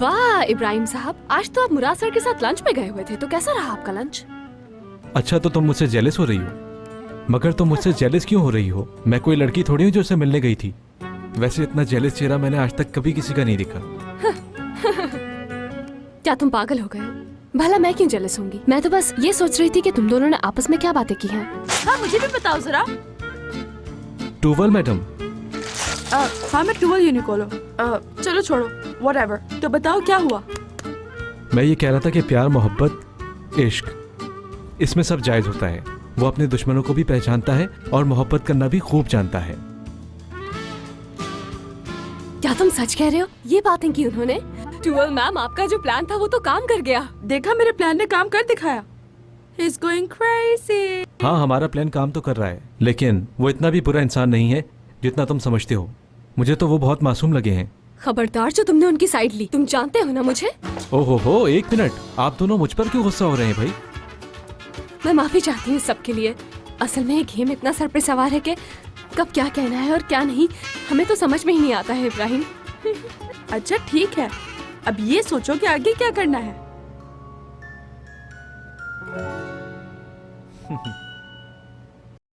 वाह इब्राहिम साहब, आज तो आप मुराद सर के साथ लंच पे गए हुए थे, तो कैसा रहा आपका लंच? अच्छा तो तुम मुझसे जेलस हो रही हो? मगर तुम मुझसे जेलस क्यों हो रही हो? मैं कोई लड़की थोड़ी हूँ जो उससे मिलने गई थी। वैसे इतना जेलस चेहरा मैंने आज तक कभी किसी का नहीं देखा। क्या तुम पागल हो गए? भला मैं क्यों जेलस होंगी? मैं तो बस ये सोच रही थी कि तुम दोनों ने आपस में क्या बातें की हैं। हाँ मुझे भी बताओ जरा। टूवल मैडम। हाँ मैं टूवल यूनिकोलो। चलो छोड़ो, व्हाटएवर। तो बताओ क्या हुआ? मैं ये कह रहा था कि प्यार, मोहब्बत, इश्क, इसमें सब जायज होता है। वो अपने दुश्मनों को भी पहचानता है और मोहब्बत करना भी खूब जानता है। क्या तुम सच कह रहे हो? ये बातें की उन्होंने? टूवल मैम, आपका जो प्लान था वो तो काम कर गया। देखा, मेरे प्लान ने काम कर दिखाया। He's going crazy। हाँ, हमारा प्लान काम तो कर रहा है, लेकिन वो इतना भी बुरा इंसान नहीं है जितना तुम समझते हो। मुझे तो वो बहुत मासूम लगे हैं। खबरदार जो तुमने उनकी साइड ली। तुम जानते हो ना मुझे। ओहो, एक मिनट, आप दोनों मुझ पर क्यों गुस्सा हो रहे हैं भाई? मैं माफी चाहती हूँ सबके लिए। असल में ये गेम इतना सर पे सवार है कि कब क्या कहना है और क्या नहीं, हमें तो समझ में ही नहीं आता है इब्राहिम। अच्छा ठीक है, अब ये सोचो कि आगे क्या करना है।